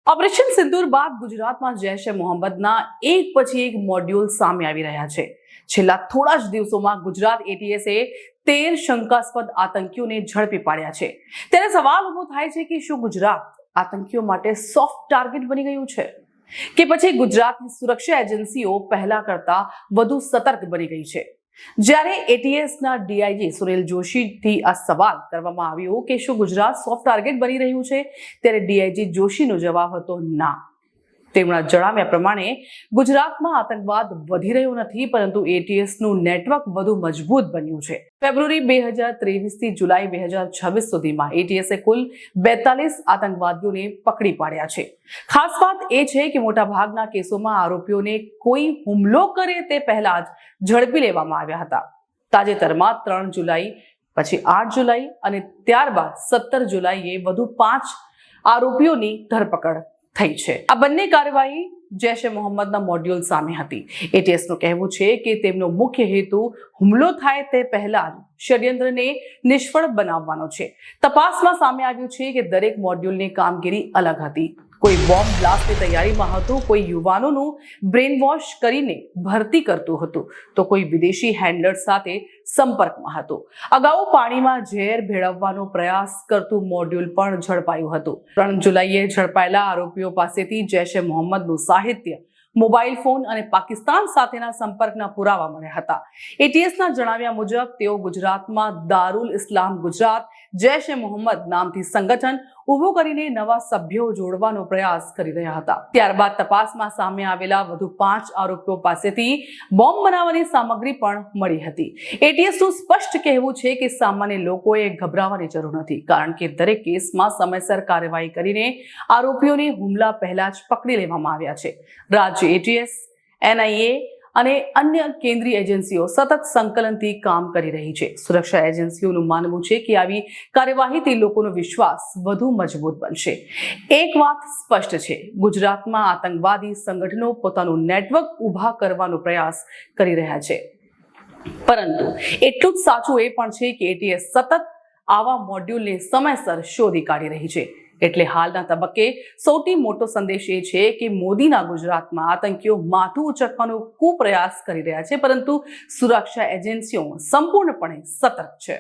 Operation સિંદૂર બાદ ગુજરાતમાં જૈશ એ મોહમ્મદના એક પછી એક મોડ્યુલ સામે આવી રહ્યા છે। છેલ્લા થોડા જ દિવસોમાં ગુજરાત એટીએસએ 13 શંકાસ્પદ આતંકીઓને ઝડપી પાડ્યા છે। ત્યારે સવાલ ઊભો થાય છે કે શું ગુજરાત આતંકીઓ માટે સોફ્ટ ટાર્ગેટ બની ગયું છે કે પછી ગુજરાતની સુરક્ષા એજન્સીઓ પહેલા કરતા વધુ સતર્ક બની ગઈ છે। જ્યારે એટીએસના ડીઆઈજી સુનિલ જોશીથી આ સવાલ કરવામાં આવ્યો કે શું ગુજરાત સોફ્ટ ટાર્ગેટ બની રહ્યું છે, ત્યારે ડીઆઈજી જોશીનો જવાબ હતો ના। તેમના જણાવ્યા પ્રમાણે ગુજરાતમાં આતંકવાદ વધી રહ્યો નથી, પરંતુ એટીએસનું નેટવર્ક વધુ મજબૂત બન્યું છે। ફેબ્રુઆરી 2023 થી જુલાઈ 2026 સુધીમાં એટીએસે કુલ 42 આતંકવાદીઓને પકડી પાડ્યા છે। ખાસ વાત એ છે કે મોટાભાગના કેસોમાં આરોપીઓને કોઈ હુમલો કરે તે પહેલા જ ઝડપી લેવામાં આવ્યા હતા। તાજેતરમાં 3 જુલાઈ, પછી 8 જુલાઈ અને ત્યારબાદ 17 જુલાઈએ વધુ 5 આરોપીઓની ધરપકડ થઈ છે। આ બંને કાર્યવાહી જૈશ એ મોહમ્મદના મોડ્યુલ સામે હતી। એટીએસનું કહેવું છે કે તેમનો મુખ્ય હેતુ હુમલો થાય તે પહેલા જ ષડયંત્રને નિષ્ફળ બનાવવાનો છે। તપાસમાં સામે આવ્યું છે કે દરેક મોડ્યુલની કામગીરી અલગ હતી। કોઈ બોમ્બ બ્લાસ્ટની તૈયારીમાં હતું, કોઈ યુવાનોનું બ્રેન વોશ કરીને ભરતી કરતું હતું, તો કોઈ વિદેશી હેન્ડલર સાથે સંપર્કમાં હતું। અગાઉ પાણીમાં ઝેર ભેળવવાનો પ્રયાસ કરતું મોડ્યુલ પણ ઝડપાયું હતું। 3 જુલાઈએ ઝડપાયેલા આરોપીઓ પાસેથી જૈશ એ મોહમ્મદનું સાહિત્ય, મોબાઈલ ફોન અને પાકિસ્તાન સાથેના સંપર્કના પુરાવા મળ્યા હતા। એટીએસના જણાવ્યા મુજબ તેઓ ગુજરાતમાં દારૂલ ઇસ્લામ ગુજરાત જૈશ એ મોહમ્મદ નામથી સંગઠન ઊભું કરીને નવા સભ્યો જોડવાનો પ્રયાસ કરી રહ્યા હતા। ત્યારબાદ તપાસમાં સામે આવેલા વધુ 5 આરોપીઓ પાસેથી બોમ્બ બનાવવાની સામગ્રી પણ મળી હતી। એટીએસનું સ્પષ્ટ કહેવું છે કે સામાન્ય લોકોએ ગભરાવાની જરૂર નથી, કારણ કે દરેક કેસમાં સમયસર કાર્યવાહી કરીને આરોપીઓને હુમલા પહેલા જ પકડી લેવામાં આવ્યા છે। રાજ્ય એટીએસ, એનઆઈએ અને અન્ય કેન્દ્રીય એજન્સીઓ સતત સંકલનથી કામ કરી રહી છે। સુરક્ષા એજન્સીઓનું માનવું છે કે આવી કાર્યવાહીથી લોકોનો વિશ્વાસ વધુ મજબૂત બનશે। એક વાત સ્પષ્ટ છે, ગુજરાતમાં આતંકવાદી સંગઠનો પોતાનું નેટવર્ક ઊભા કરવાનો પ્રયાસ કરી રહ્યા છે, પરંતુ એટલું જ સાચું એ પણ છે કે એટીએસ સતત આવા મોડ્યુલને સમયસર શોધી કાઢી રહી છે। એટલે હાલના તબક્કે સૌથી મોટો સંદેશ એ છે કે મોદીના ગુજરાતમાં આતંકીઓ માથું ઉચકવાનો કુપ્રયાસ કરી રહ્યા છે, પરંતુ સુરક્ષા એજન્સીઓ સંપૂર્ણપણે સતર્ક છે।